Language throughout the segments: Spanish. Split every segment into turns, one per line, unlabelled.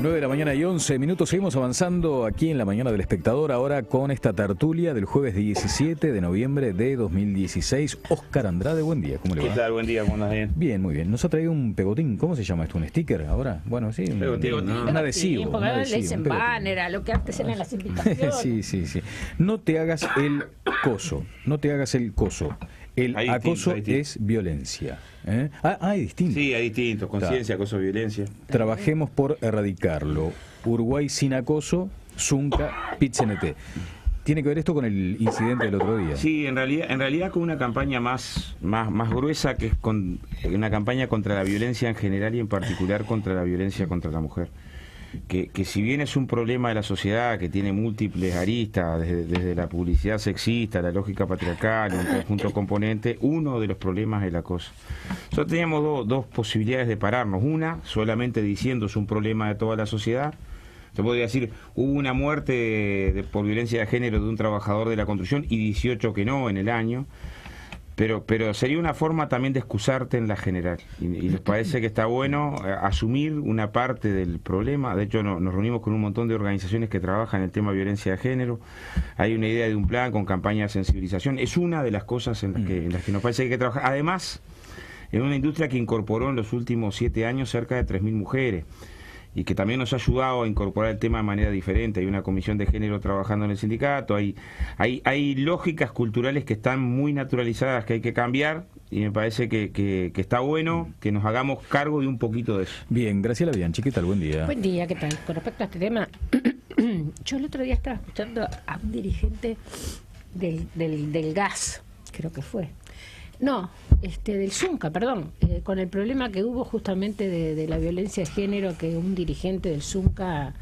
9 de la mañana y 11 minutos. Seguimos avanzando aquí en la mañana del espectador, ahora con esta tertulia del jueves 17 de noviembre de 2016. Óscar Andrade, buen día, ¿cómo le va?
¿Qué tal? Buen día, ¿cómo andas? Bien.
Bien, muy bien. Nos ha traído un pegotín, ¿cómo se llama esto? ¿Un sticker ahora? Bueno, sí, un adhesivo.
Porque ahora le dicen banner a lo que antes eran las invitaciones.
Sí. No te hagas el coso, no te hagas el coso. El
Hay
acoso
distinto.
es violencia. Hay distinto.
Sí, hay distintos. Conciencia, acoso, violencia.
Trabajemos por erradicarlo. Uruguay sin acoso, Zunca, PIT-CNT. ¿Tiene que ver esto con el incidente del otro día?
Sí, en realidad con una campaña más gruesa, que es con una campaña contra la violencia en general y en particular contra la violencia contra la mujer. Que si bien es un problema de la sociedad que tiene múltiples aristas, desde la publicidad sexista, la lógica patriarcal, un conjunto de componentes, uno de los problemas es el acoso. Nosotros teníamos dos posibilidades de pararnos. Una, solamente diciendo es un problema de toda la sociedad. Se podría decir, hubo una muerte por violencia de género de un trabajador de la construcción y 18 que no en el año. Pero sería una forma también de excusarte en la general. Y nos parece que está bueno asumir una parte del problema. De hecho, nos reunimos con un montón de organizaciones que trabajan en el tema de violencia de género. Hay una idea de un plan con campaña de sensibilización. Es una de las cosas en las que nos parece que hay que trabajar. Además, en una industria que incorporó en los últimos 7 años cerca de 3.000 mujeres. Y que también nos ha ayudado a incorporar el tema de manera diferente. Hay una comisión de género trabajando en el sindicato, hay lógicas culturales que están muy naturalizadas que hay que cambiar, y me parece que está bueno que nos hagamos cargo de un poquito de eso.
Bien, Graciela Bianchi, ¿qué tal? Buen día.
Buen día, ¿qué tal? Con respecto a este tema, yo el otro día estaba escuchando a un dirigente del gas, creo que fue. No, del Zunca, perdón, con el problema que hubo justamente de la violencia de género, que un dirigente del Zunca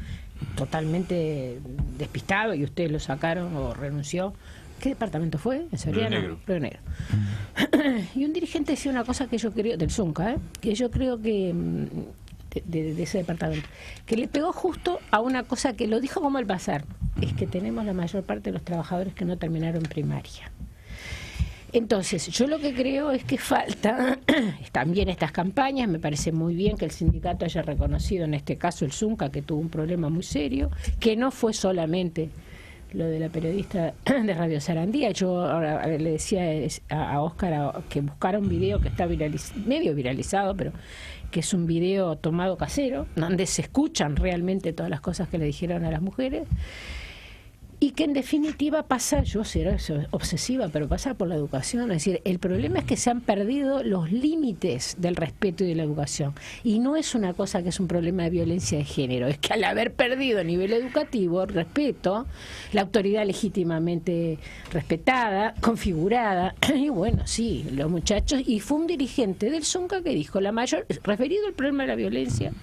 totalmente despistado, y ustedes lo sacaron o renunció. ¿Qué departamento fue? ¿En Soriano? Río Negro. Y un dirigente decía una cosa que yo creo, del Zunca, que yo creo que de ese departamento, que le pegó justo a una cosa que lo dijo como al pasar, es que tenemos la mayor parte de los trabajadores que no terminaron primaria. Entonces, yo lo que creo es que falta también estas campañas. Me parece muy bien que el sindicato haya reconocido en este caso el Zunca, que tuvo un problema muy serio, que no fue solamente lo de la periodista de Radio Sarandía. Yo ahora le decía a Óscar que buscara un video que está medio viralizado, pero que es un video tomado casero, donde se escuchan realmente todas las cosas que le dijeron a las mujeres. Y que en definitiva pasa, yo seré obsesiva, pero pasa por la educación. Es decir, el problema es que se han perdido los límites del respeto y de la educación. Y no es una cosa que es un problema de violencia de género, es que al haber perdido a nivel educativo el respeto, la autoridad legítimamente respetada, configurada, y bueno, sí, los muchachos, y fue un dirigente del Zunca que dijo, referido al problema de la violencia,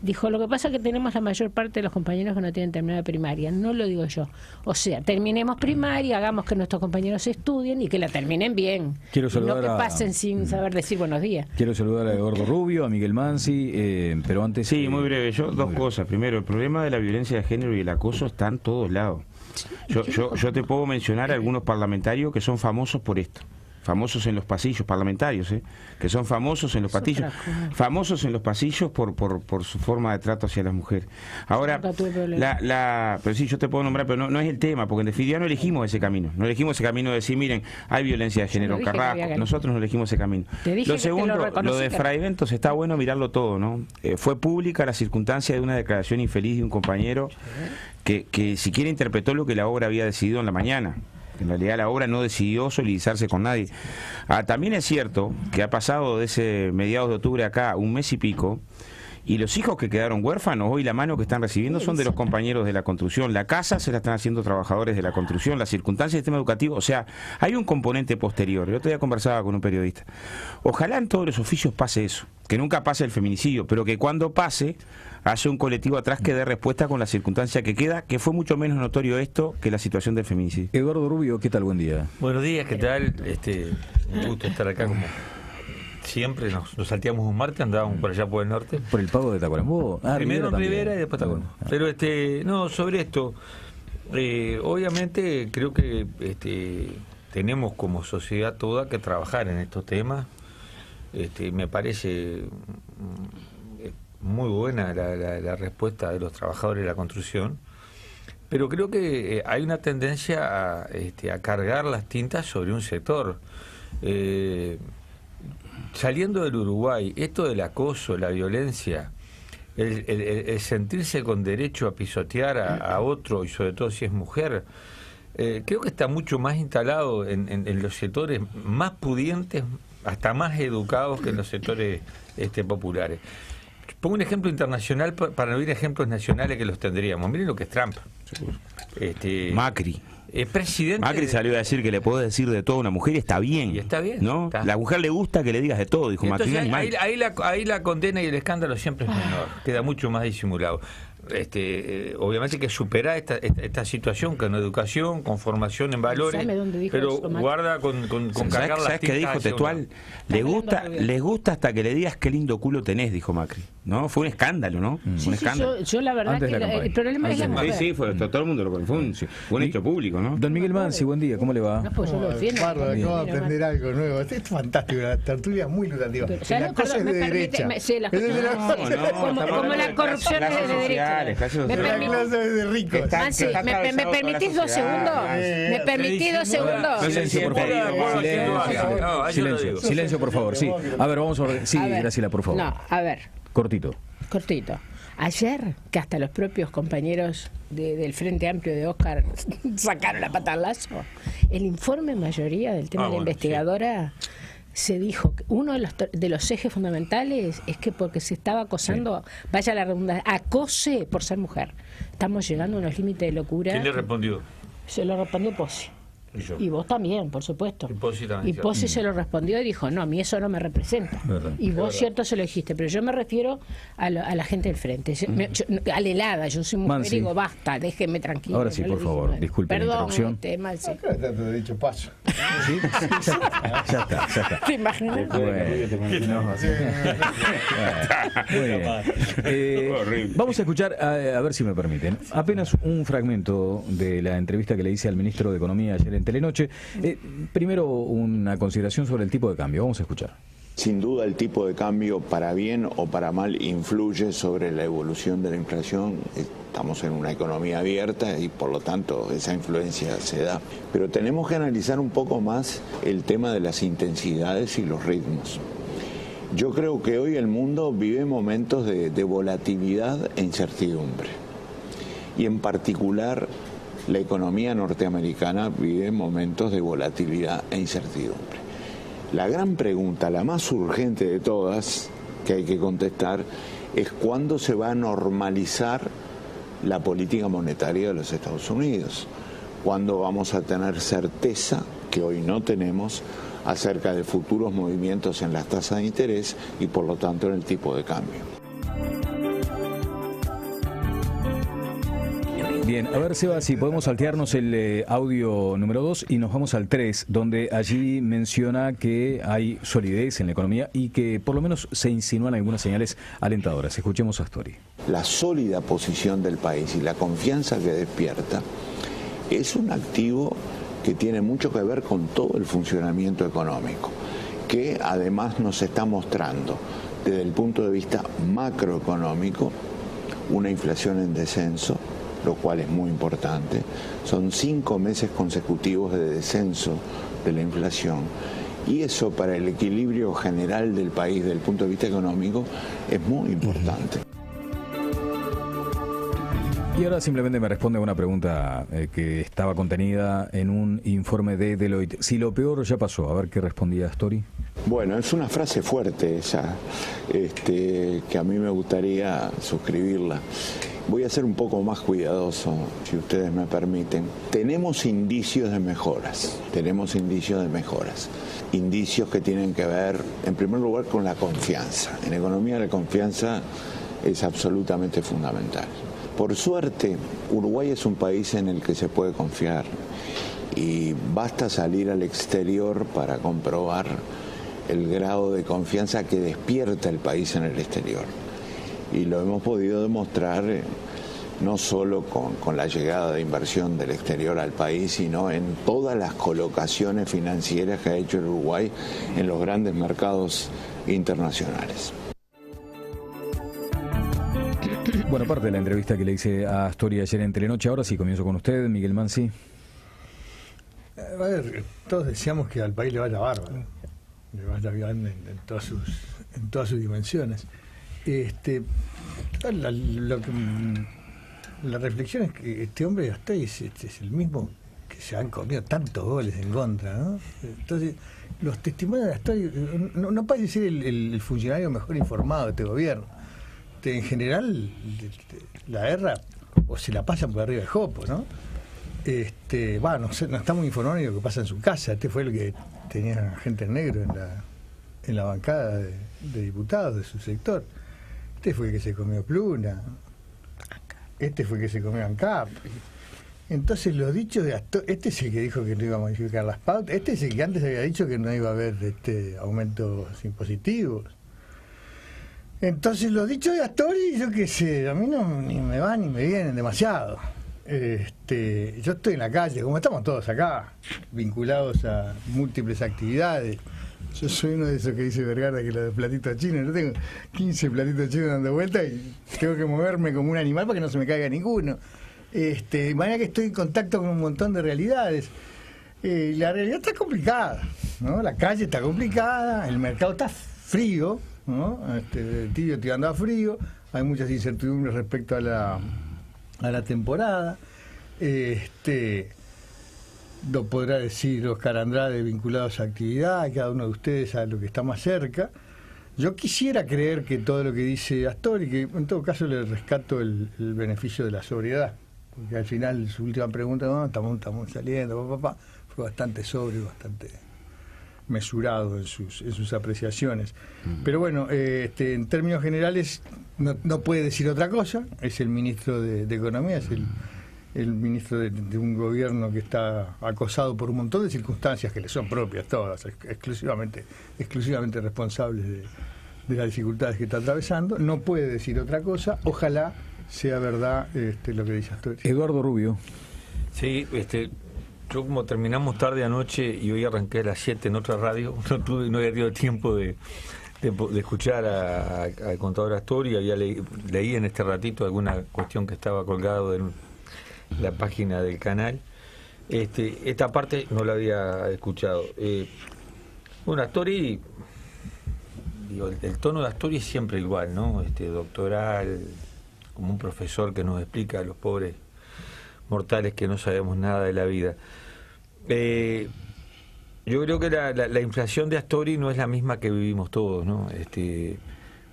dijo, lo que pasa es que tenemos la mayor parte de los compañeros que no tienen terminada primaria, no lo digo yo. O sea, terminemos primaria, hagamos que nuestros compañeros estudien y que la terminen bien.
Quiero saludar
no que pasen sin saber decir buenos días.
Quiero saludar a Eduardo Rubio, a Miguel Mansi, pero antes...
Sí, muy breve. Dos cosas. Primero, el problema de la violencia de género y el acoso está en todos lados. Yo te puedo mencionar algunos parlamentarios que son famosos por esto. Famosos en los pasillos, parlamentarios, que son famosos en los pasillos, por su forma de trato hacia las mujeres. Ahora, pero sí, yo te puedo nombrar, pero no es el tema, porque en definitiva no elegimos ese camino. No elegimos ese camino de decir, miren, hay violencia de género en Carrasco, nosotros no elegimos ese camino. Lo segundo, lo de Fray Ventos, está bueno mirarlo todo, ¿no? Fue pública la circunstancia de una declaración infeliz de un compañero que siquiera interpretó lo que la obra había decidido en la mañana. En realidad la obra no decidió solidarizarse con nadie. También es cierto que ha pasado de ese mediados de octubre acá un mes y pico, y los hijos que quedaron huérfanos, hoy la mano que están recibiendo son de los compañeros de la construcción. La casa se la están haciendo trabajadores de la construcción, las circunstancias del sistema educativo. O sea, hay un componente posterior. El otro día conversaba con un periodista. Ojalá en todos los oficios pase eso, que nunca pase el feminicidio, pero que cuando pase haya un colectivo atrás que dé respuesta con la circunstancia que queda, que fue mucho menos notorio esto que la situación del feminicidio.
Eduardo Rubio, ¿qué tal? Buen día.
Buenos días, ¿qué tal? Un gusto estar acá como siempre. Nos salteamos un martes, andábamos por allá por el norte.
Por el pago de Tacuarembó.
Primero en Rivera y después Tacuarembó. Pero no, sobre esto, obviamente creo que tenemos como sociedad toda que trabajar en estos temas. Me parece muy buena la respuesta de los trabajadores de la construcción, pero creo que hay una tendencia a cargar las tintas sobre un sector. Saliendo del Uruguay, esto del acoso, la violencia, el sentirse con derecho a pisotear a otro, y sobre todo si es mujer, creo que está mucho más instalado en los sectores más pudientes, hasta más educados que en los sectores populares. Pongo un ejemplo internacional para no ir a ejemplos nacionales que los tendríamos. Miren lo que es Trump.
Macri.
Presidente.
Macri salió a decir que le puedo decir de todo a una mujer y está bien.
Y está bien.
¿No?
Está.
La mujer le gusta que le digas de todo, dijo Macri.
Entonces, ahí la condena y el escándalo siempre es menor. Queda mucho más disimulado. Obviamente que supera esta situación con educación, con formación en valores, pero guarda con cargar las
¿Sabes qué dijo textual? Les gusta hasta que le digas qué lindo culo tenés, dijo Macri. ¿No? Fue un escándalo, ¿no? Un escándalo.
Yo la verdad que el problema es la mujer.
Sí, todo el mundo lo confunde. Fue un hecho público, ¿no?
Don Miguel Mansi, buen día, ¿cómo le va?
No, pues yo lo defiendo.
Acabo de aprender algo nuevo. Esto es fantástico, la tertulia es muy nutritiva. La cosa es de derecha.
Como la corrupción es de derecha.
La clase de ricos.
Mansi, ¿me permitís 2 segundos? ¿Me permitís 2 segundos?
Silencio, por favor. Sí. A ver, vamos a ver. Sí, Graciela, por favor.
No, a ver.
Cortito.
Ayer, que hasta los propios compañeros del Frente Amplio de Oscar sacaron la pata al lazo, el informe mayoría del tema de la investigadora se dijo que uno de los ejes fundamentales es que porque se estaba acosando, vaya la redundancia, acose por ser mujer. Estamos llegando a unos límites de locura.
¿Quién le respondió?
Se lo respondió Pozzi. Y vos también, por supuesto.
Y
Pozzi se lo respondió y dijo, no, a mí eso no me representa. Y vos, cierto, se lo dijiste, pero yo me refiero a la gente del frente. A la helada, yo soy mujer y digo, basta, déjenme tranquilo.
Ahora sí, por favor, disculpe la interrupción.
Acá te he dicho paso.
¿Sí? Ya está.
¿Te imaginas?
Vamos a escuchar, a ver si me permiten, apenas un fragmento de la entrevista que le hice al ministro de Economía ayer en Telenoche. Primero, una consideración sobre el tipo de cambio. Vamos a escuchar.
Sin duda el tipo de cambio, para bien o para mal, influye sobre la evolución de la inflación. Estamos en una economía abierta y por lo tanto esa influencia se da. Pero tenemos que analizar un poco más el tema de las intensidades y los ritmos. Yo creo que hoy el mundo vive momentos de volatilidad e incertidumbre. Y en particular la economía norteamericana vive momentos de volatilidad e incertidumbre. La gran pregunta, la más urgente de todas, que hay que contestar, es cuándo se va a normalizar la política monetaria de los Estados Unidos. Cuándo vamos a tener certeza, que hoy no tenemos, acerca de futuros movimientos en las tasas de interés y por lo tanto en el tipo de cambio.
Bien, a ver, Seba, si podemos saltearnos el audio número 2 y nos vamos al 3, donde allí menciona que hay solidez en la economía y que por lo menos se insinúan algunas señales alentadoras. Escuchemos a Astori.
La sólida posición del país y la confianza que despierta es un activo que tiene mucho que ver con todo el funcionamiento económico, que además nos está mostrando desde el punto de vista macroeconómico una inflación en descenso, lo cual es muy importante. Son 5 meses consecutivos de descenso de la inflación y eso para el equilibrio general del país desde el punto de vista económico es muy importante.
Y ahora simplemente me responde a una pregunta que estaba contenida en un informe de Deloitte. Si lo peor ya pasó, a ver qué respondía Astori.
Bueno, es una frase fuerte esa, que a mí me gustaría suscribirla. Voy a ser un poco más cuidadoso, si ustedes me permiten. Tenemos indicios de mejoras, indicios que tienen que ver, en primer lugar, con la confianza. En economía la confianza es absolutamente fundamental. Por suerte, Uruguay es un país en el que se puede confiar y basta salir al exterior para comprobar el grado de confianza que despierta el país en el exterior. Y lo hemos podido demostrar no solo con la llegada de inversión del exterior al país, sino en todas las colocaciones financieras que ha hecho el Uruguay en los grandes mercados internacionales.
Bueno, parte de la entrevista que le hice a Astori ayer en Telenoche. Ahora sí comienzo con usted, Miguel Mansi.
A ver, todos deseamos que al país le vaya bárbaro, le vaya bien en todas sus dimensiones. La reflexión es que este hombre de Astori es el mismo que se han comido tantos goles en contra, ¿no? Entonces, los testimonios de Astori no parece ser el funcionario mejor informado de este gobierno. En general, la guerra o se la pasan por arriba del jopo, ¿no? No está muy informado ni lo que pasa en su casa. Este fue el que tenía gente en negro en la bancada de diputados de su sector. Este fue el que se comió Pluna. Este fue el que se comió ANCAP. Entonces los dichos de Astori, este es el que dijo que no iba a modificar las pautas, este es el que antes había dicho que no iba a haber aumentos impositivos. Entonces los dichos de Astori, yo qué sé, a mí ni me van ni me vienen demasiado. Yo estoy en la calle, como estamos todos acá, vinculados a múltiples actividades. Yo soy uno de esos que dice Vergara que lo de platitos chinos. Yo tengo 15 platitos chinos dando vueltas y tengo que moverme como un animal para que no se me caiga ninguno. De manera que estoy en contacto con un montón de realidades. La realidad está complicada, ¿no? La calle está complicada, el mercado está frío, ¿no? Tibio tirando a frío, hay muchas incertidumbres respecto a la temporada. Lo podrá decir Oscar Andrade vinculados a actividad, cada uno de ustedes sabe lo que está más cerca. Yo quisiera creer que todo lo que dice Astori, que en todo caso le rescato el beneficio de la sobriedad, porque al final su última pregunta, no, estamos saliendo, fue bastante sobrio, bastante mesurado en sus apreciaciones. Pero bueno, en términos generales no puede decir otra cosa. Es el ministro de Economía, es el ministro de un gobierno que está acosado por un montón de circunstancias que le son propias todas, exclusivamente responsables de las dificultades que está atravesando. No puede decir otra cosa. Ojalá sea verdad lo que dice Astori.
Eduardo Rubio.
Sí, yo como terminamos tarde anoche y hoy arranqué a las 7 en otra radio, no había tenido tiempo de escuchar al contador Astori. Leí en este ratito alguna cuestión que estaba colgado en la página del canal. Esta parte no la había escuchado. Bueno, Astori, digo, el tono de Astori es siempre igual, ¿no? Doctoral, como un profesor que nos explica a los pobres mortales que no sabemos nada de la vida. Yo creo que la inflación de Astori no es la misma que vivimos todos, ¿no?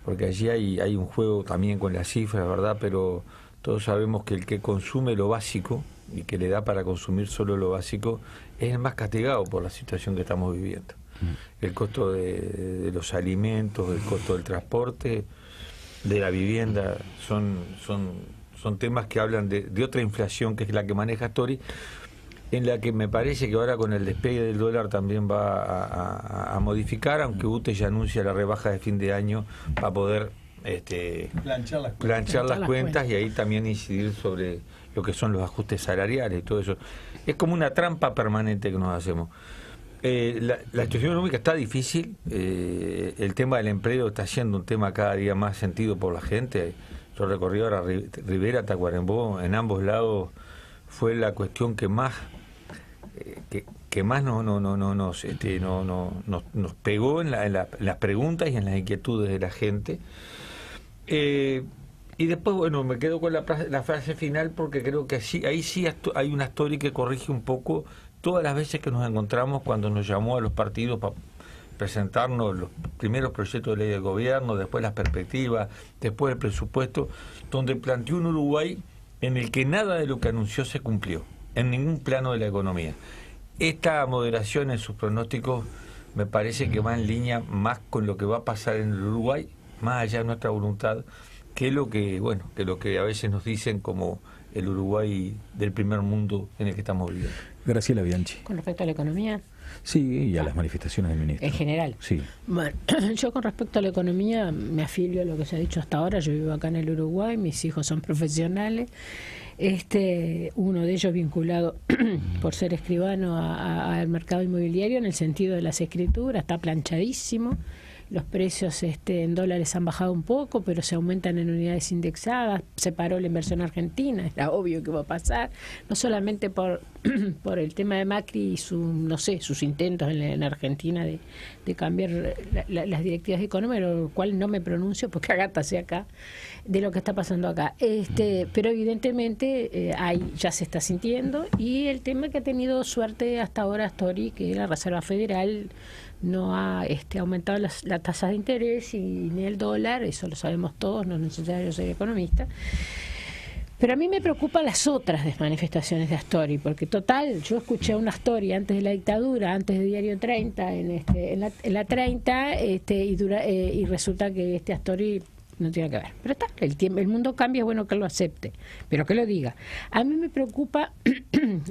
Porque allí hay un juego también con las cifras, ¿verdad? Pero todos sabemos que el que consume lo básico y que le da para consumir solo lo básico es el más castigado por la situación que estamos viviendo. El costo de los alimentos, el costo del transporte, de la vivienda, son temas que hablan de otra inflación que es la que maneja Astori, en la que me parece que ahora con el despegue del dólar también va a modificar, aunque UTE ya anuncia la rebaja de fin de año para poder planchar las cuentas y ahí también incidir sobre lo que son los ajustes salariales y todo eso. Es como una trampa permanente que nos hacemos. La situación económica está difícil, el tema del empleo está siendo un tema cada día más sentido por la gente. Yo recorrí ahora Rivera, Tacuarembó, en ambos lados fue la cuestión que más nos pegó en las preguntas y en las inquietudes de la gente. Y después, bueno, me quedo con la frase final porque creo que ahí sí hay una Astori que corrige un poco todas las veces que nos encontramos cuando nos llamó a los partidos para presentarnos los primeros proyectos de ley del gobierno, después las perspectivas, después el presupuesto, donde planteó un Uruguay en el que nada de lo que anunció se cumplió, en ningún plano de la economía. Esta moderación en sus pronósticos me parece que va en línea más con lo que va a pasar en el Uruguay, más allá de nuestra voluntad, que lo que a veces nos dicen como el Uruguay del primer mundo en el que estamos viviendo.
Graciela Bianchi.
Con respecto a la economía.
Sí, y a las manifestaciones del ministro.
En general.
Sí.
Bueno, yo con respecto a la economía me afilio a lo que se ha dicho hasta ahora. Yo vivo acá en el Uruguay, mis hijos son profesionales. Uno de ellos vinculado por ser escribano al mercado inmobiliario en el sentido de las escrituras, está planchadísimo. los precios en dólares han bajado un poco, pero se aumentan en unidades indexadas, se paró la inversión argentina, era obvio que iba a pasar, no solamente por el tema de Macri y sus intentos en Argentina de cambiar las directivas económicas, lo cual no me pronuncio porque Agata sea acá, de lo que está pasando acá. Pero evidentemente ya se está sintiendo, y el tema que ha tenido suerte hasta ahora Astori, que la Reserva Federal no ha aumentado las tasas de interés ni el dólar, eso lo sabemos todos, no es necesario ser economista. Pero a mí me preocupan las otras manifestaciones de Astori, porque total, yo escuché una Astori antes de la dictadura, antes de Diario 30, en la 30, y resulta que Astori no tiene que ver. Pero está, el mundo cambia, es bueno que lo acepte, pero que lo diga. A mí me preocupa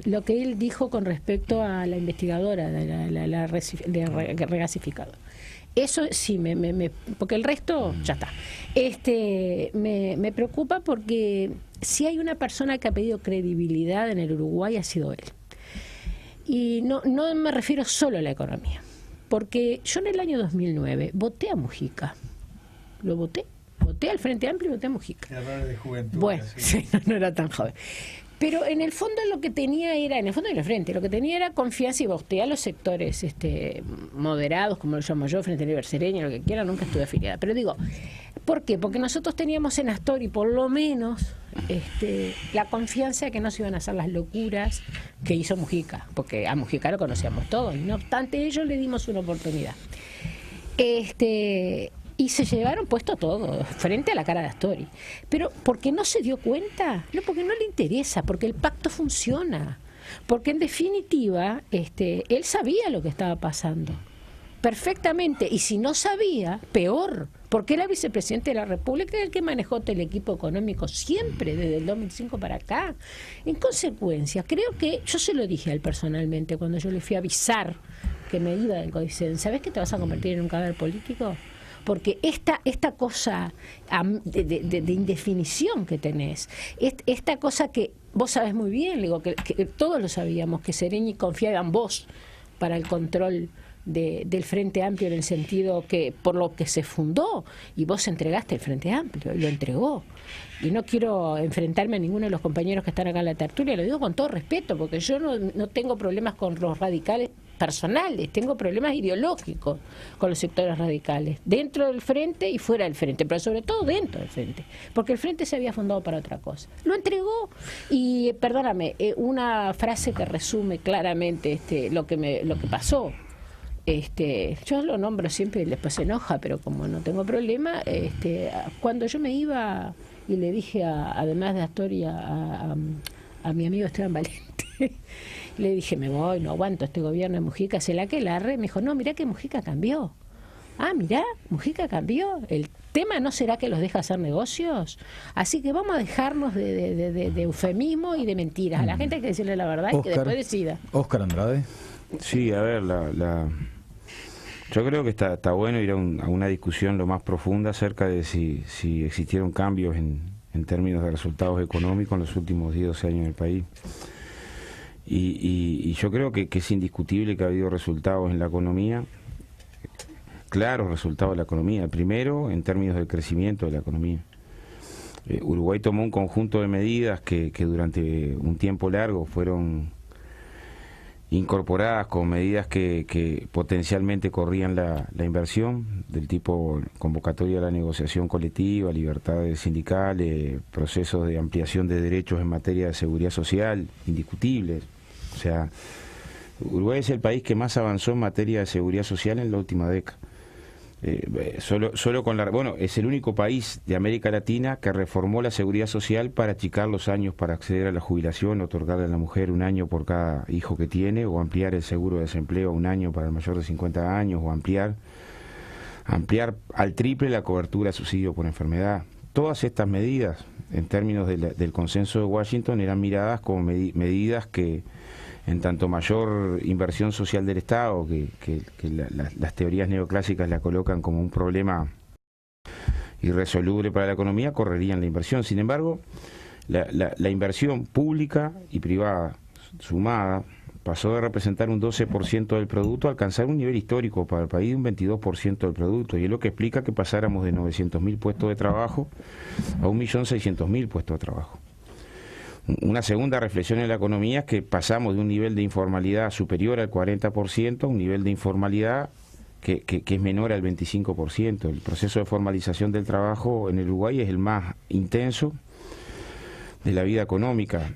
lo que él dijo con respecto a la investigadora de regasificador. Eso sí, porque el resto ya está. Me preocupa porque si hay una persona que ha pedido credibilidad en el Uruguay, ha sido él. Y no me refiero solo a la economía, porque yo en el año 2009 voté a Mujica. Lo voté al Frente Amplio y voté a Mujica.
Errores de juventud.
Bueno, sí, no era tan joven. Pero en el fondo lo que tenía era, en el fondo y en el frente, lo que tenía era confianza, y voté a los sectores moderados, como lo llamo yo, Frente Libre Sereño, lo que quiera, nunca estuve afiliada. Pero digo, ¿por qué? Porque nosotros teníamos en Astori, por lo menos, la confianza de que no se iban a hacer las locuras que hizo Mujica, porque a Mujica lo conocíamos todos, y no obstante ello le dimos una oportunidad. Y se llevaron puesto todo, frente a la cara de Astori. Pero porque no se dio cuenta, no, porque no le interesa, porque el pacto funciona. Porque en definitiva, él sabía lo que estaba pasando. Perfectamente. Y si no sabía, peor. Porque era vicepresidente de la República, el que manejó el equipo económico siempre, desde el 2005 para acá. En consecuencia, creo que, yo se lo dije a él personalmente, cuando yo le fui a avisar que me iba del Códice, ¿sabes que te vas a convertir en un cadáver político? Porque esta cosa de indefinición que tenés, esta cosa que vos sabés muy bien, digo, que todos lo sabíamos, que Sereñi confiaba en vos para el control del Frente Amplio, en el sentido que por lo que se fundó, y vos entregaste el Frente Amplio, lo entregó. Y no quiero enfrentarme a ninguno de los compañeros que están acá en la tertulia, lo digo con todo respeto, porque yo no tengo problemas con los radicales personales, tengo problemas ideológicos con los sectores radicales, dentro del Frente y fuera del Frente, pero sobre todo dentro del Frente, porque el Frente se había fundado para otra cosa. Lo entregó, y perdóname, una frase que resume claramente lo que pasó. Yo lo nombro siempre y después se enoja, pero como no tengo problema, cuando yo me iba y le dije, además de Astori, a mi amigo Esteban Valente, le dije, me voy, no aguanto este gobierno de Mujica, se la que larre. Me dijo, no, mirá que Mujica cambió. Ah, mirá, Mujica cambió. El tema no será que los deja hacer negocios. Así que vamos a dejarnos de eufemismo y de mentiras. A la gente hay que decirle la verdad, y que después decida.
Óscar Andrade.
Sí, a ver, yo creo que está bueno ir a una discusión lo más profunda acerca de si existieron cambios en términos de resultados económicos en los últimos 10 o 12 años en el país. Y yo creo que es indiscutible que ha habido resultados en la economía, claros resultados de la economía. Primero, en términos del crecimiento de la economía. Uruguay tomó un conjunto de medidas que durante un tiempo largo fueron incorporadas como medidas que potencialmente corrían la inversión, del tipo convocatoria a la negociación colectiva, libertades sindicales, procesos de ampliación de derechos en materia de seguridad social, indiscutibles. O sea, Uruguay es el país que más avanzó en materia de seguridad social en la última década. Solo con bueno, es el único país de América Latina que reformó la seguridad social para achicar los años para acceder a la jubilación, otorgarle a la mujer 1 año por cada hijo que tiene, o ampliar el seguro de desempleo 1 año para el mayor de 50 años, o ampliar al triple la cobertura de subsidio por enfermedad. Todas estas medidas, en términos del consenso de Washington, eran miradas como medidas que, en tanto mayor inversión social del Estado, que las teorías neoclásicas la colocan como un problema irresoluble para la economía, correrían la inversión. Sin embargo, la inversión pública y privada sumada pasó de representar un 12% del producto a alcanzar un nivel histórico para el país de un 22% del producto, y es lo que explica que pasáramos de 900.000 puestos de trabajo a 1.600.000 puestos de trabajo. Una segunda reflexión en la economía es que pasamos de un nivel de informalidad superior al 40% a un nivel de informalidad que es menor al 25%. El proceso de formalización del trabajo en el Uruguay es el más intenso de la vida económica,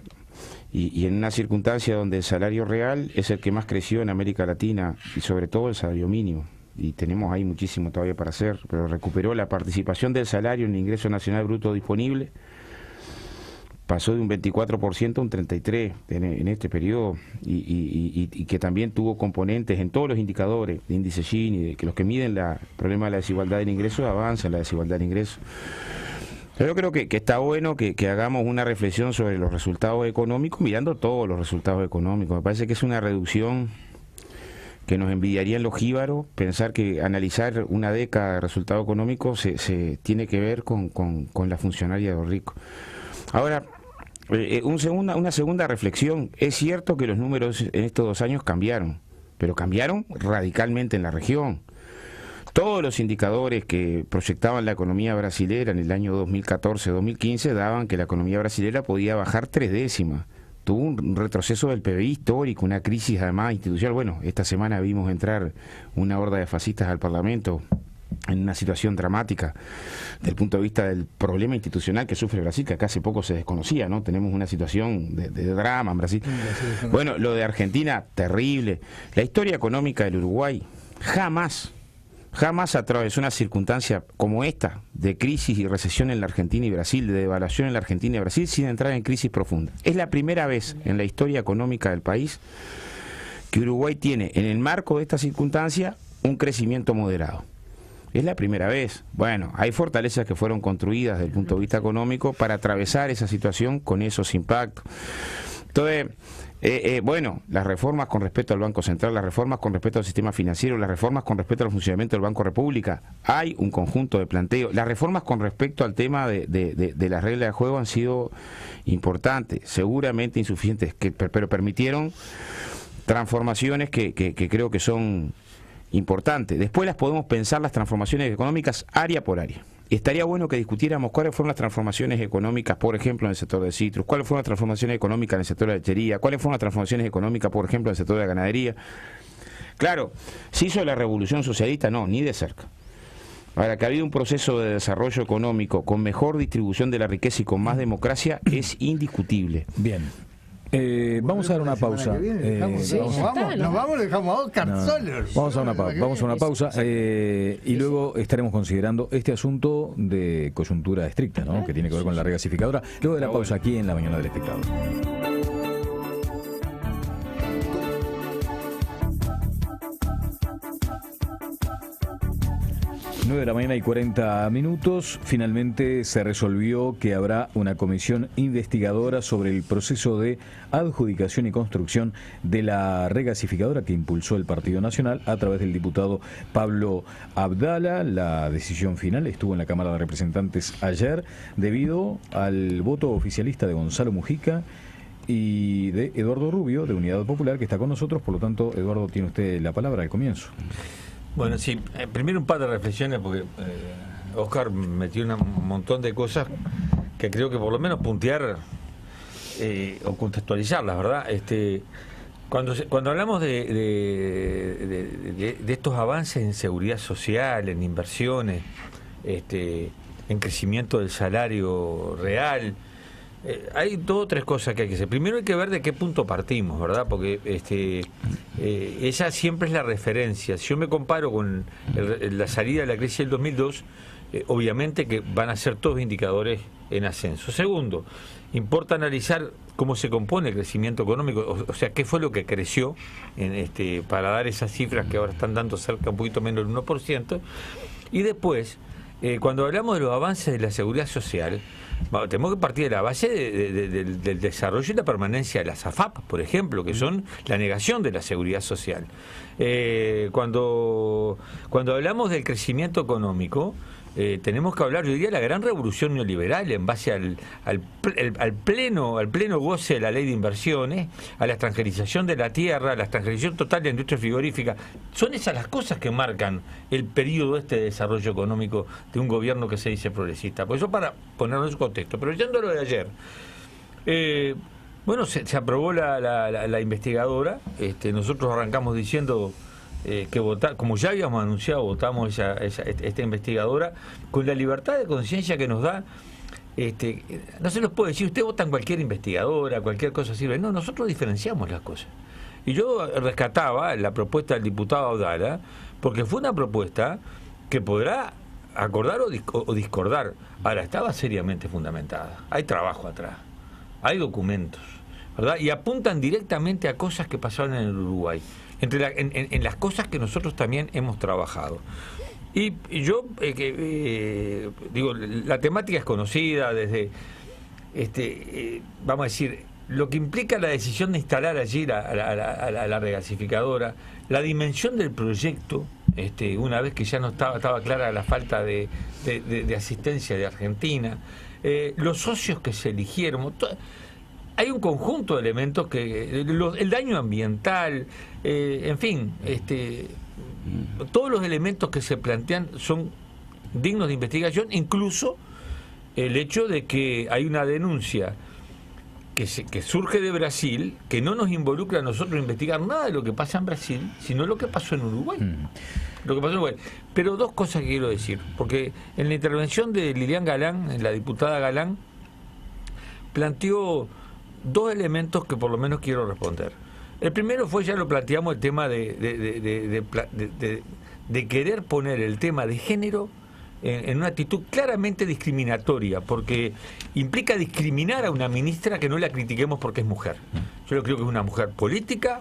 y en una circunstancia donde el salario real es el que más creció en América Latina, y sobre todo el salario mínimo, y tenemos ahí muchísimo todavía para hacer, pero recuperó la participación del salario en el ingreso nacional bruto disponible, pasó de un 24% a un 33% en este periodo, y que también tuvo componentes en todos los indicadores de índice Gini, que los que miden el problema de la desigualdad del ingreso avanzan la desigualdad del ingreso. Yo creo que está bueno que hagamos una reflexión sobre los resultados económicos, mirando todos los resultados económicos. Me parece que es una reducción que nos envidiarían los jíbaros, pensar que analizar una década de resultado económico se tiene que ver con la funcionaria de los ricos. Ahora, una segunda reflexión. Es cierto que los números en estos 2 años cambiaron, pero cambiaron radicalmente en la región. Todos los indicadores que proyectaban la economía brasilera en el año 2014-2015 daban que la economía brasilera podía bajar 3 décimas. Tuvo un retroceso del PBI histórico, una crisis además institucional. Bueno, esta semana vimos entrar una horda de fascistas al Parlamento en una situación dramática desde el punto de vista del problema institucional que sufre Brasil, que acá hace poco se desconocía, ¿no? Tenemos una situación de drama en Brasil. Bueno, lo de Argentina, terrible. La historia económica del Uruguay jamás atravesó una circunstancia como esta, de crisis y recesión en la Argentina y Brasil, de devaluación en la Argentina y Brasil, sin entrar en crisis profunda. Es la primera vez en la historia económica del país que Uruguay tiene, en el marco de esta circunstancia, un crecimiento moderado. Es la primera vez. Bueno, hay fortalezas que fueron construidas desde el punto de vista económico para atravesar esa situación con esos impactos. Entonces, bueno, las reformas con respecto al Banco Central, las reformas con respecto al sistema financiero, las reformas con respecto al funcionamiento del Banco República, hay un conjunto de planteos. Las reformas con respecto al tema de las reglas de juego han sido importantes, seguramente insuficientes, pero permitieron transformaciones que creo que son importantes. Después las podemos pensar, las transformaciones económicas, área por área. Y estaría bueno que discutiéramos cuáles fueron las transformaciones económicas, por ejemplo, en el sector de citrus, cuáles fueron las transformaciones económicas en el sector de la lechería, cuáles fueron las transformaciones económicas, por ejemplo, en el sector de la ganadería. Claro, ¿se hizo la revolución socialista? No, ni de cerca. Ahora, que ha habido un proceso de desarrollo económico con mejor distribución de la riqueza y con más democracia es indiscutible.
Bien. Vamos a dar una pausa.
Nos vamos, dejamos a Oscar solos.
Vamos a una pausa y luego estaremos considerando este asunto de coyuntura estricta, ¿no? Que tiene que ver con la regasificadora. Luego de la pausa aquí en La Mañana del Espectador. 9 de la mañana y 40 minutos. Finalmente se resolvió que habrá una comisión investigadora sobre el proceso de adjudicación y construcción de la regasificadora que impulsó el Partido Nacional a través del diputado Pablo Abdala. La decisión final estuvo en la Cámara de Representantes ayer debido al voto oficialista de Gonzalo Mujica y de Eduardo Rubio, de Unidad Popular, que está con nosotros. Por lo tanto, Eduardo, tiene usted la palabra al comienzo.
Bueno, sí, primero un par de reflexiones, porque Oscar metió un montón de cosas que creo que por lo menos puntear o contextualizarlas, ¿verdad? Cuando hablamos de estos avances en seguridad social, en inversiones, en crecimiento del salario real, hay 2 o 3 cosas que hay que hacer. Primero hay que ver de qué punto partimos, ¿verdad? Porque esa siempre es la referencia. Si yo me comparo con la salida de la crisis del 2002, obviamente que van a ser todos indicadores en ascenso. Segundo, importa analizar cómo se compone el crecimiento económico, o sea, qué fue lo que creció para dar esas cifras que ahora están dando cerca un poquito menos del 1%. Y después, cuando hablamos de los avances de la seguridad social, tenemos que partir de la base del desarrollo y la permanencia de las AFAP, por ejemplo, que son la negación de la seguridad social. Cuando cuando hablamos del crecimiento económico, tenemos que hablar, yo diría, de la gran revolución neoliberal en base al pleno goce de la ley de inversiones, a la extranjerización de la tierra, a la extranjerización total de la industria frigorífica. Son esas las cosas que marcan el periodo de desarrollo económico de un gobierno que se dice progresista. Por eso, para ponerlo en su contexto. Pero yendo a lo de ayer, bueno, se aprobó la investigadora. Nosotros arrancamos diciendo que votar, como ya habíamos anunciado, votamos esta investigadora con la libertad de conciencia que nos da. No se los puede decir, usted vota en cualquier investigadora, cualquier cosa sirve. No, nosotros diferenciamos las cosas. Y yo rescataba la propuesta del diputado Audala, porque fue una propuesta que podrá acordar o discordar. Ahora, estaba seriamente fundamentada. Hay trabajo atrás, hay documentos, ¿verdad? Y apuntan directamente a cosas que pasaron en el Uruguay, en las cosas que nosotros también hemos trabajado. Y yo digo, la temática es conocida desde, vamos a decir, lo que implica la decisión de instalar allí a la regasificadora, la dimensión del proyecto, una vez que ya no estaba clara la falta de asistencia de Argentina, los socios que se eligieron. Hay un conjunto de elementos que el daño ambiental, en fin, todos los elementos que se plantean son dignos de investigación, incluso el hecho de que hay una denuncia que surge de Brasil, que no nos involucra a nosotros a investigar nada de lo que pasa en Brasil, sino lo que pasó en Uruguay. Lo que pasó en Uruguay. Pero dos cosas que quiero decir, porque en la intervención de Lilian Galán, la diputada Galán, planteó dos elementos que por lo menos quiero responder. El primero fue, ya lo planteamos, el tema de querer poner el tema de género en una actitud claramente discriminatoria, porque implica discriminar a una ministra que no la critiquemos porque es mujer. Yo creo que es una mujer política,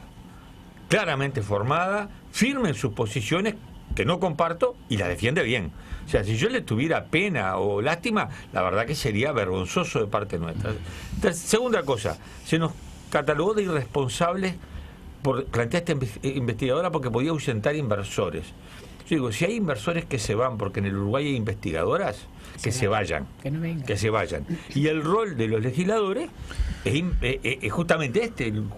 claramente formada, firme en sus posiciones, que no comparto, y la defiende bien. O sea, si yo le tuviera pena o lástima, la verdad que sería vergonzoso de parte nuestra. Entonces, segunda cosa, se nos catalogó de irresponsables por plantear esta investigadora porque podía ahuyentar inversores. Yo digo, si hay inversores que se van porque en el Uruguay hay investigadoras, que se vayan,
que no vengan,
que se vayan. Y el rol de los legisladores es justamente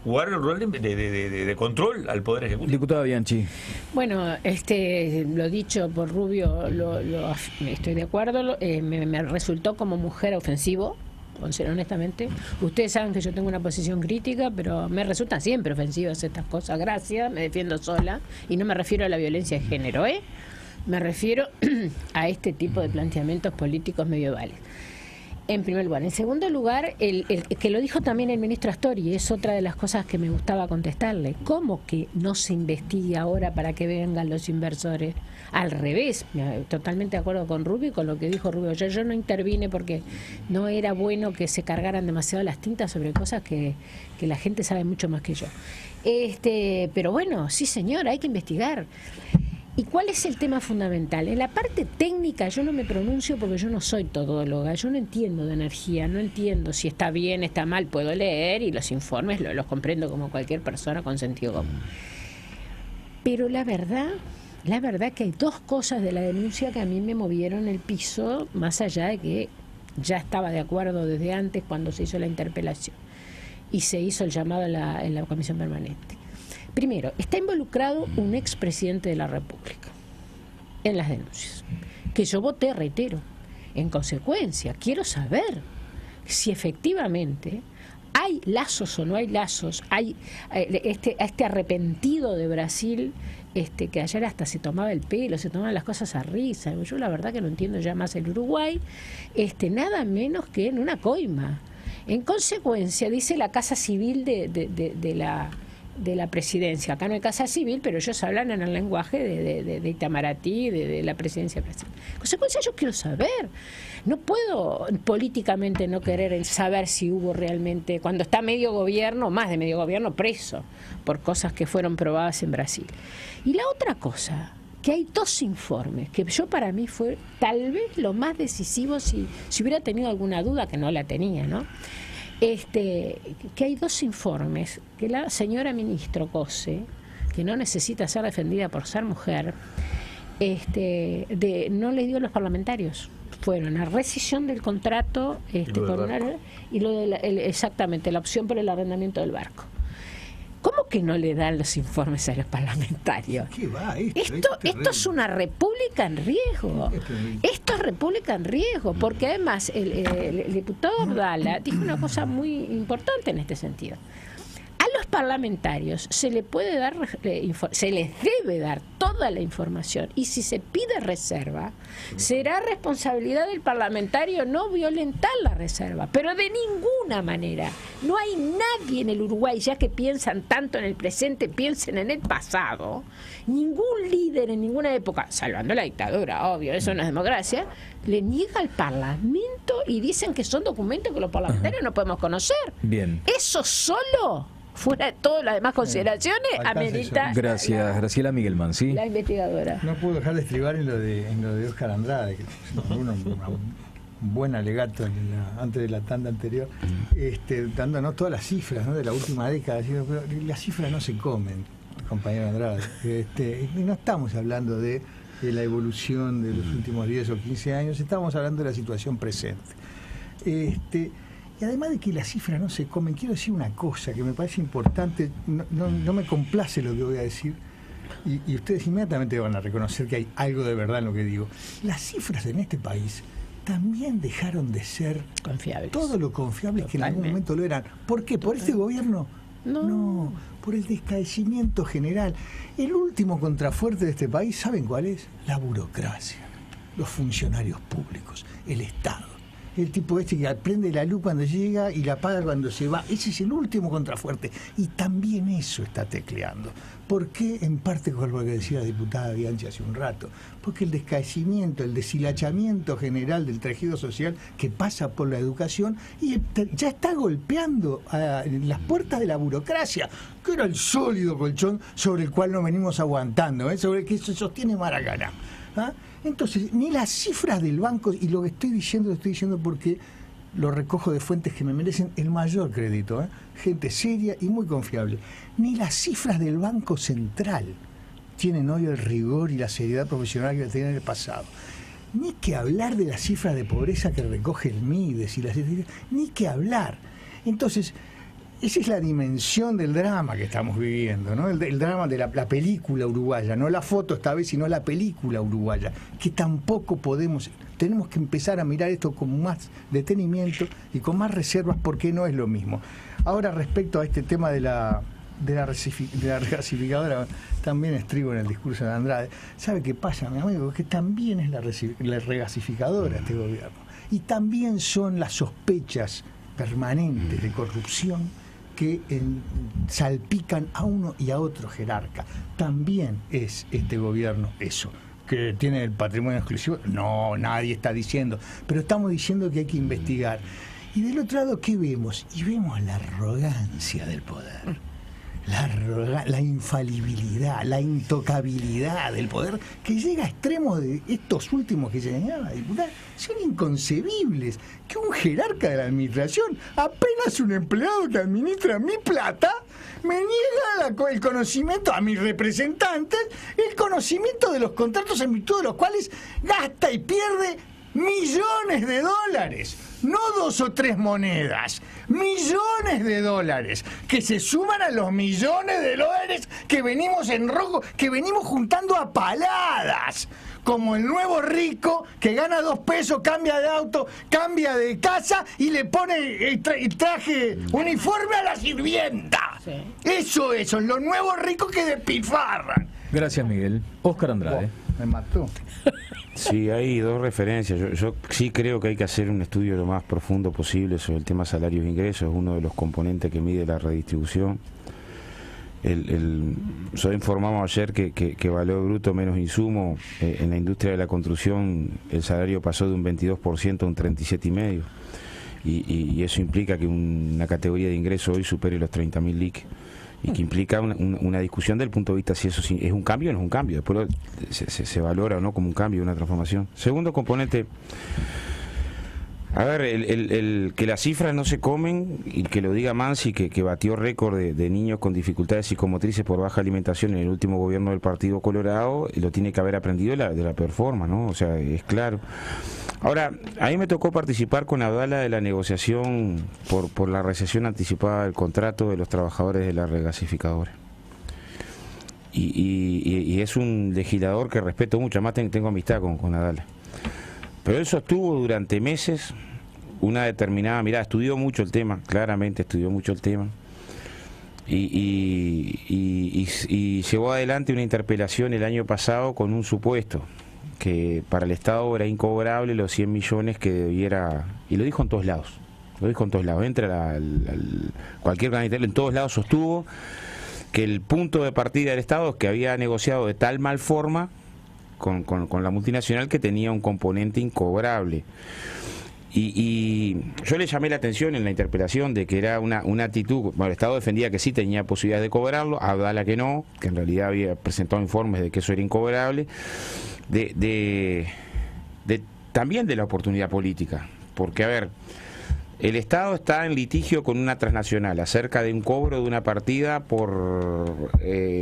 jugar el rol de control al Poder Ejecutivo.
Diputada Bianchi.
Bueno, lo dicho por Rubio, estoy de acuerdo, me resultó como mujer ofensivo, honestamente. Ustedes saben que yo tengo una posición crítica, pero me resultan siempre ofensivas estas cosas. Gracias, me defiendo sola, y no me refiero a la violencia de género, me refiero a este tipo de planteamientos políticos medievales. En primer lugar. En segundo lugar, el que lo dijo también el ministro Astori, es otra de las cosas que me gustaba contestarle. ¿Cómo que no se investigue ahora para que vengan los inversores? Al revés, totalmente de acuerdo con Rubio y con lo que dijo Rubio. Yo no intervine porque no era bueno que se cargaran demasiado las tintas sobre cosas que la gente sabe mucho más que yo. Pero bueno, sí señor, hay que investigar. ¿Y cuál es el tema fundamental? En la parte técnica yo no me pronuncio porque yo no soy todóloga, yo no entiendo de energía, no entiendo si está bien, está mal, puedo leer y los informes los comprendo como cualquier persona con sentido común. Pero la verdad que hay dos cosas de la denuncia que a mí me movieron el piso, más allá de que ya estaba de acuerdo desde antes cuando se hizo la interpelación y se hizo el llamado en la comisión permanente. Primero, está involucrado un expresidente de la República en las denuncias, que yo voté, reitero. En consecuencia, quiero saber si efectivamente hay lazos o no hay lazos, hay este arrepentido de Brasil, que ayer hasta se tomaba el pelo, se tomaban las cosas a risa. Yo la verdad que no entiendo ya más el Uruguay, nada menos que en una coima. En consecuencia, dice la Casa Civil de la presidencia. Acá no hay casa civil, pero ellos hablan en el lenguaje de Itamaraty, de la presidencia brasileña. En consecuencia, yo quiero saber. No puedo políticamente no querer saber si hubo realmente, cuando está medio gobierno, más de medio gobierno, preso por cosas que fueron probadas en Brasil. Y la otra cosa, que hay dos informes, que yo para mí fue tal vez lo más decisivo si hubiera tenido alguna duda, que no la tenía, ¿no? Que hay dos informes que la señora ministro Cose, que no necesita ser defendida por ser mujer, no le dio a los parlamentarios. Fueron a rescisión del contrato y lo de exactamente la opción por el arrendamiento del barco. ¿Cómo que no le dan los informes a los parlamentarios?
¿Qué va?
Esto es una república en riesgo. Esto es república en riesgo, porque además el diputado Abdala dijo una cosa muy importante en este sentido. A los parlamentarios se les debe dar toda la información, y si se pide reserva, será responsabilidad del parlamentario no violentar la reserva, pero de ninguna manera. No hay nadie en el Uruguay, ya que piensan tanto en el presente, piensen en el pasado. Ningún líder en ninguna época, salvando la dictadura, obvio, eso no es democracia, le niega al Parlamento y dicen que son documentos que los parlamentarios no podemos conocer.
Bien.
Eso solo, fuera de todas las demás consideraciones, amerita.
Gracias, Graciela Miguelman, ¿sí?
La investigadora.
No puedo dejar de estribar en lo de Óscar Andrade, que es un buen alegato antes de la tanda anterior, dándonos todas las cifras, ¿no?, de la última década. Pero las cifras no se comen, compañero Andrade. Y no estamos hablando de la evolución de los últimos 10 o 15 años, estamos hablando de la situación presente. Y además de que las cifras no se comen, quiero decir una cosa que me parece importante, no me complace lo que voy a decir, y ustedes inmediatamente van a reconocer que hay algo de verdad en lo que digo. Las cifras en este país también dejaron de ser
confiables,
todo lo confiables que en algún momento lo eran. ¿Por qué? ¿Por este gobierno? No, por el descaecimiento general. El último contrafuerte de este país, ¿saben cuál es? La burocracia, los funcionarios públicos, el Estado. El tipo que prende la luz cuando llega y la apaga cuando se va. Ese es el último contrafuerte. Y también eso está tecleando. ¿Por qué? En parte con lo que decía la diputada Bianchi hace un rato. Porque el descaecimiento, el deshilachamiento general del tejido social que pasa por la educación y ya está golpeando en las puertas de la burocracia, que era el sólido colchón sobre el cual nos venimos aguantando, sobre el que se sostiene Maracaná. ¿Ah? Entonces, ni las cifras del banco, y lo que lo estoy diciendo porque lo recojo de fuentes que me merecen el mayor crédito, gente seria y muy confiable, ni las cifras del Banco Central tienen hoy el rigor y la seriedad profesional que tenían en el pasado. Ni que hablar de las cifras de pobreza que recoge el Mides, ni que hablar. Entonces, esa es la dimensión del drama que estamos viviendo, ¿no? El drama de la película uruguaya, no la foto esta vez, sino la película uruguaya, que tampoco tenemos que empezar a mirar esto con más detenimiento y con más reservas, porque no es lo mismo. Ahora, respecto a este tema de la regasificadora, también estribo en el discurso de Andrade. ¿Sabe qué pasa, mi amigo? Que también es la regasificadora este gobierno, y también son las sospechas permanentes de corrupción que salpican a uno y a otro jerarca. También es este gobierno eso, que tiene el patrimonio exclusivo. No, nadie está diciendo, pero estamos diciendo que hay que investigar. Y del otro lado, ¿qué vemos? Y vemos la arrogancia del poder, la infalibilidad, la intocabilidad del poder, que llega a extremos de estos últimos que señalaba la diputada. Son inconcebibles que un jerarca de la administración, apenas un empleado que administra mi plata, me niega el conocimiento a mis representantes, el conocimiento de los contratos en virtud de los cuales gasta y pierde millones de dólares, no 2 o 3 monedas, millones de dólares, que se suman a los millones de dólares que venimos en rojo, que venimos juntando a paladas, como el nuevo rico que gana 2 pesos, cambia de auto, cambia de casa y le pone el traje uniforme a la sirvienta. Sí. Eso son los nuevos ricos que despilfarran.
Gracias, Miguel. Óscar Andrade.
Me mató.
Sí, hay 2 referencias. Yo sí creo que hay que hacer un estudio lo más profundo posible sobre el tema salarios e ingresos. Es uno de los componentes que mide la redistribución. Nosotros informamos ayer que valor bruto menos insumo, en la industria de la construcción el salario pasó de un 22% a un 37,5%, y eso implica que una categoría de ingreso hoy supere los 30.000 LIC, y que implica una discusión del punto de vista si eso es un cambio o no es un cambio. Después se valora o no como un cambio, una transformación. Segundo componente, A ver, el que las cifras no se comen, y que lo diga Mansi, que batió récord de niños con dificultades psicomotrices por baja alimentación en el último gobierno del Partido Colorado, lo tiene que haber aprendido de la peor forma, ¿no? O sea, es claro. Ahora, a mí me tocó participar con Abdala de la negociación por la recesión anticipada del contrato de los trabajadores de la regasificadora. Y es un legislador que respeto mucho, además tengo amistad con Abdala. Pero él sostuvo durante meses una determinada mirada, estudió mucho el tema, claramente estudió mucho el tema, y llevó adelante una interpelación el año pasado con un supuesto que para el Estado era incobrable los 100 millones que debiera, y lo dijo en todos lados, entra cualquier candidato, en todos lados sostuvo que el punto de partida del Estado es que había negociado de tal mal forma con la multinacional que tenía un componente incobrable. Y yo le llamé la atención en la interpelación de que era una actitud, bueno, el Estado defendía que sí tenía posibilidades de cobrarlo, Abdala que no, que en realidad había presentado informes de que eso era incobrable, también de la oportunidad política, porque a ver, el Estado está en litigio con una transnacional acerca de un cobro de una partida por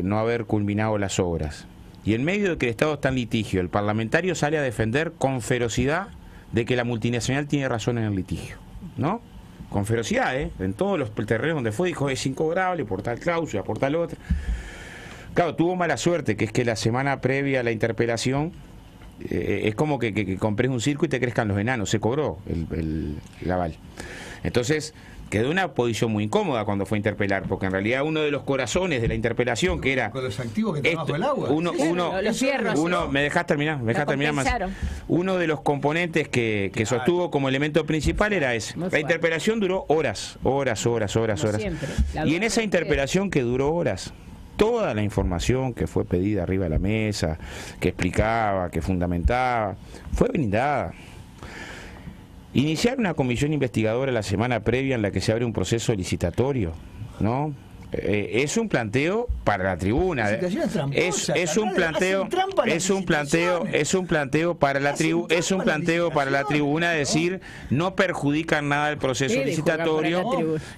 no haber culminado las obras. Y en medio de que el Estado está en litigio, el parlamentario sale a defender con ferocidad de que la multinacional tiene razón en el litigio, ¿no? Con ferocidad, en todos los terrenos donde fue, dijo es incobrable por tal cláusula, por tal otra. Claro, tuvo mala suerte, que es que la semana previa a la interpelación, es como que compres un circo y te crezcan los enanos, se cobró el aval. Entonces quedó una posición muy incómoda cuando fue a interpelar, porque en realidad uno de los corazones de la interpelación, que era
con los activos que están bajo el agua,
me dejás terminar más. Uno de los componentes que sostuvo como elemento principal era ese. La interpelación duró horas. Y en esa interpelación que duró horas, toda la información que fue pedida arriba de la mesa, que explicaba, que fundamentaba, fue brindada. Iniciar una comisión investigadora la semana previa en la que se abre un proceso licitatorio, ¿no? Es un planteo para la tribuna. Es un planteo para la tribuna, decir no perjudican nada el proceso licitatorio,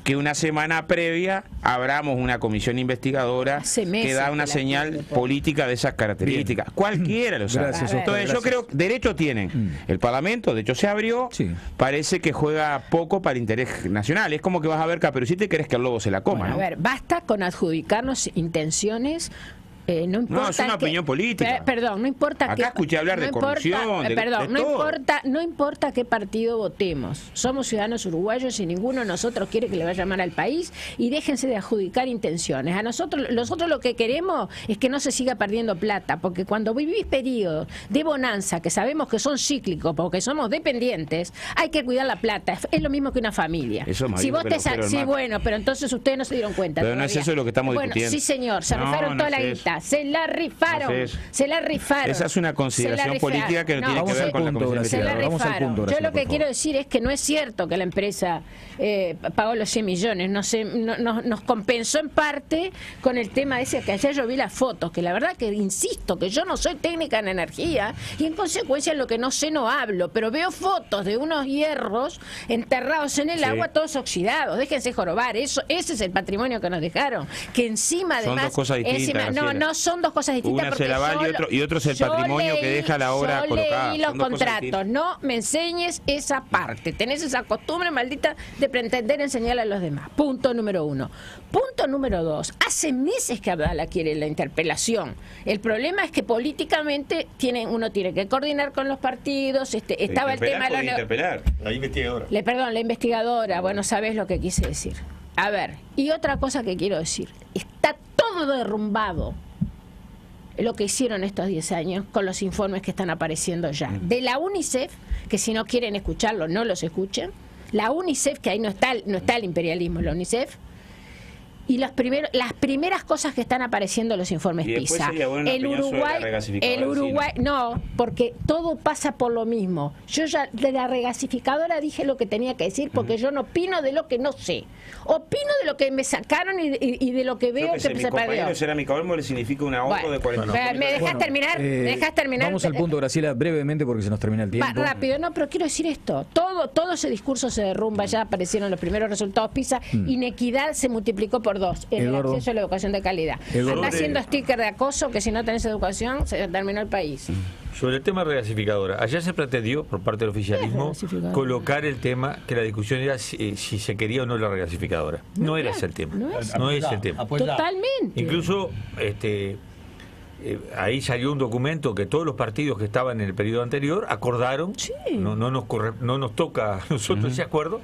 que una semana previa abramos una comisión investigadora que da una señal política de esas características. Cualquiera lo sabe. Entonces yo creo que derecho tienen. El Parlamento, de hecho se abrió, parece que juega poco para el interés nacional. Es como que vas a ver Caperucita y querés que el lobo se la coma, ¿no?
A ver, basta con adjudicarnos intenciones. No importa,
es una opinión política.
Perdón, no importa.
Acá escuché hablar de corrupción,
no importa qué partido votemos. Somos ciudadanos uruguayos y ninguno de nosotros quiere que le vaya mal al país, y déjense de adjudicar intenciones. Nosotros lo que queremos es que no se siga perdiendo plata, porque cuando vivís periodos de bonanza, que sabemos que son cíclicos, porque somos dependientes, hay que cuidar la plata. Es lo mismo que una familia.
Eso
si vos bueno, pero entonces ustedes no se dieron cuenta.
Pero
todavía.
No es eso lo que estamos discutiendo.
Sí, señor, se rifaron toda la guita. Se la rifaron.
Esa es una consideración política que no tiene que ver con la comisión investigadora.
Yo lo que quiero decir es que no es cierto que la empresa pagó los 100 millones. Nos compensó en parte con el tema ese, que ayer yo vi las fotos, que la verdad que insisto que yo no soy técnica en energía y en consecuencia lo que no sé no hablo, pero veo fotos de unos hierros enterrados en el agua, todos oxidados. Déjense jorobar. Ese es el patrimonio que nos dejaron, que encima además
son dos cosas distintas.
No son dos cosas distintas.
Una es el aval y otro es el patrimonio que deja la obra colocada.
Leí los contratos, no me enseñes esa parte. Tenés esa costumbre maldita de pretender enseñarle a los demás. Punto número 1. Punto número 2. Hace meses que Abdala quiere la interpelación. El problema es que políticamente uno tiene que coordinar con los partidos. Estaba el tema de
la investigadora.
La investigadora. Bueno, sabés lo que quise decir. A ver, y otra cosa que quiero decir. Está todo derrumbado lo que hicieron estos 10 años con los informes que están apareciendo ya. De la UNICEF, que si no quieren escucharlo, no los escuchen. La UNICEF, que ahí no está el imperialismo, la UNICEF. Y las primeras cosas que están apareciendo en los informes
Y después
PISA.
sería bueno una
El
opinión sobre la
Uruguay,
regasificadora,
no, porque todo pasa por lo mismo. Yo ya de la regasificadora dije lo que tenía que decir, porque yo no opino de lo que no sé. Opino de lo que me sacaron y de lo que veo que se perdió.
Mi compañero Cerámica Olmo le significa un ahorro de 40.
¿Me dejas terminar? ¿Me dejas terminar?
Vamos al punto, Graciela, brevemente porque se nos termina el tiempo.
Rápido, no, pero quiero decir esto. Todo ese discurso se derrumba, ya aparecieron los primeros resultados PISA. Inequidad se multiplicó por 2 en el acceso a la educación de calidad. Anda haciendo sticker de acoso que si no tenés educación se terminó el país.
Sobre el tema regasificadora, ayer se pretendió por parte del oficialismo colocar el tema que la discusión era si se quería o no la regasificadora. No era ese el tema. No es el tema.
Totalmente.
Incluso ahí salió un documento que todos los partidos que estaban en el periodo anterior acordaron, no nos toca a nosotros ese acuerdo,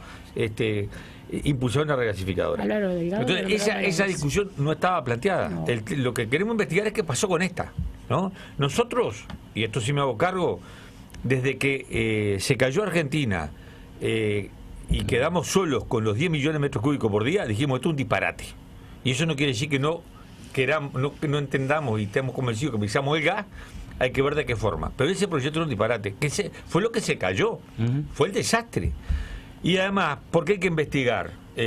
impulsaron una regasificadora. Entonces esa discusión no estaba planteada. No. Lo que queremos investigar es qué pasó con esta, ¿no? Nosotros, y esto sí me hago cargo, desde que se cayó Argentina y quedamos solos con los 10 millones de metros cúbicos por día, dijimos esto es un disparate. Y eso no quiere decir que no entendamos y estemos convencidos que utilizamos el gas, hay que ver de qué forma. Pero ese proyecto era un disparate, fue lo que se cayó, fue el desastre. Y además, ¿por qué hay que investigar? A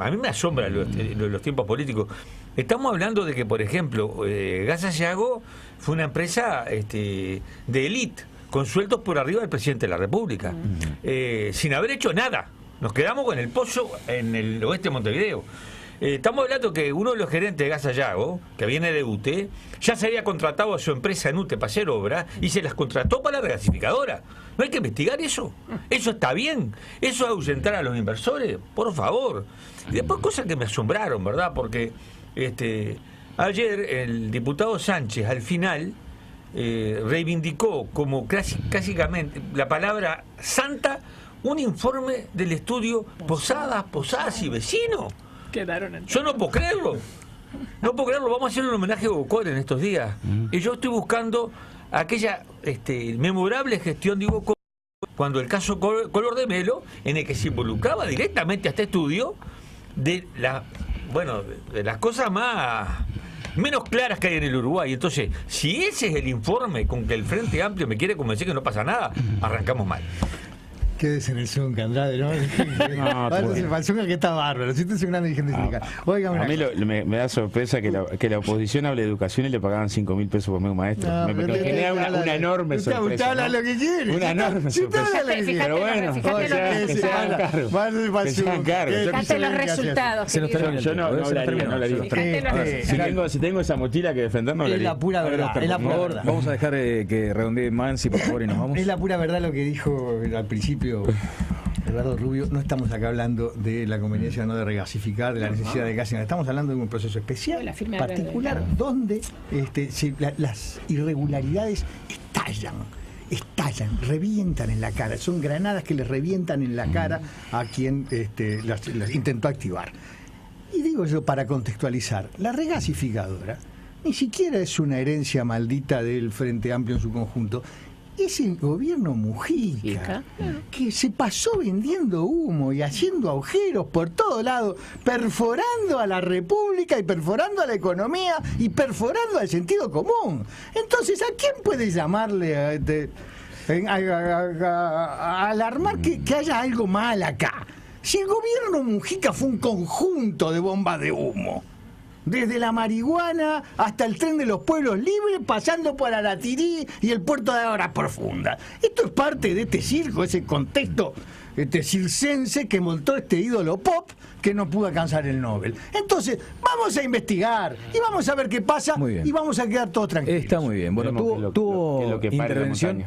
mí me asombra los tiempos políticos. Estamos hablando de que, por ejemplo, Gas Sayago fue una empresa de élite, con sueldos por arriba del presidente de la República, sin haber hecho nada. Nos quedamos con el pozo en el oeste de Montevideo. Estamos hablando que uno de los gerentes de Gas Sayago, que viene de UTE, ya se había contratado a su empresa en UTE para hacer obras y se las contrató para la regasificadora. ¿No hay que investigar eso? ¿Eso está bien? ¿Eso es ahuyentar a los inversores? Por favor. Y después cosas que me asombraron, ¿verdad? Porque ayer el diputado Sánchez al final reivindicó como clásicamente la palabra santa un informe del estudio Posadas y Vecinos. Yo no puedo creerlo. Vamos a hacer un homenaje a Hugo Coll en estos días. Y yo estoy buscando aquella memorable gestión de Hugo Coll cuando el caso Color de Melo, en el que se involucraba directamente a este estudio de las cosas menos claras que hay en el Uruguay. Entonces, si ese es el informe con que el Frente Amplio me quiere convencer que no pasa nada, arrancamos mal.
Quédese en el Zunca, Andrade, ¿no? El Zunca que está bárbaro, si usted es un gran dirigente sindical.
A mí me da sorpresa que la oposición hable de educación y le pagaban 5.000 pesos por mes un maestro. Me genera una enorme sorpresa.
Usted habla lo que quiere.
Una enorme sorpresa.
Pero bueno,
que se hagan cargo.
Fíjate los resultados.
Yo no haría. Si tengo esa mochila que defender, no lo haría.
Es la pura verdad. Es la pura verdad.
Vamos a dejar que redondee Mansi, por favor, y nos vamos.
Es la pura verdad lo que dijo al principio Eduardo Rubio. No estamos acá hablando de la conveniencia no de regasificar, de la necesidad de gas, estamos hablando de un proceso especial, particular, donde las irregularidades estallan, revientan en la cara. Son granadas que les revientan en la cara a quien las intentó activar. Y digo yo, para contextualizar, la regasificadora ni siquiera es una herencia maldita del Frente Amplio en su conjunto. Es el gobierno Mujica, que se pasó vendiendo humo y haciendo agujeros por todo lado, perforando a la República y perforando a la economía y perforando al sentido común. Entonces, ¿a quién puede llamarle a alarmar que haya algo mal acá? Si el gobierno Mujica fue un conjunto de bombas de humo, desde la marihuana hasta el tren de los pueblos libres, pasando por Aratirí y el puerto de Aguas Profundas. Esto es parte de este circo, ese contexto circense que montó este ídolo pop que no pudo alcanzar el Nobel. Entonces, vamos a investigar y vamos a ver qué pasa y vamos a quedar todos tranquilos.
Está muy bien. Bueno, tuvo intervención,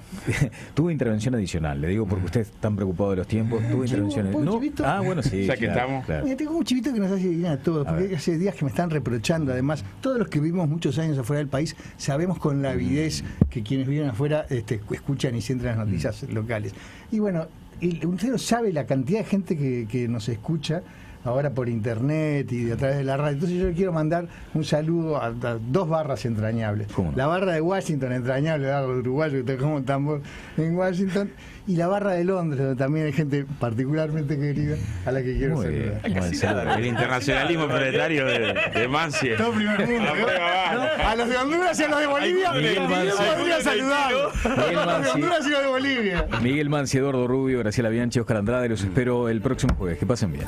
tuvo intervención adicional, le digo porque usted es tan preocupado de los tiempos, tuvo intervenciones. ¿No? Bueno, sí.
Ya que estamos.
Claro. Mira, tengo un chivito que nos hace adivinar a todos, porque hace días que me están reprochando, además, todos los que vivimos muchos años afuera del país, sabemos con la avidez que quienes viven afuera escuchan y sienten las noticias locales. Y bueno, usted no sabe la cantidad de gente que nos escucha ahora por internet y a través de la radio. Entonces yo le quiero mandar un saludo a dos barras entrañables.
¿Cómo no?
La barra de Washington, entrañable, barro uruguayo que tocamos tambor en Washington, y la barra de Londres, donde también hay gente particularmente querida a la que quiero
Muy bien.
saludar.
Buen saludo.
El internacionalismo planetario de Mansi.
Todo primer mundo, ¿no? A los de Honduras y a los de Bolivia,
Miguel Mansi.
podría saludar.
Miguel
A los de
Mansi.
Honduras y a los de Bolivia.
Miguel Mansi, Eduardo Rubio, Graciela Bianchi, Oscar Andrade, los espero el próximo jueves. Que pasen bien.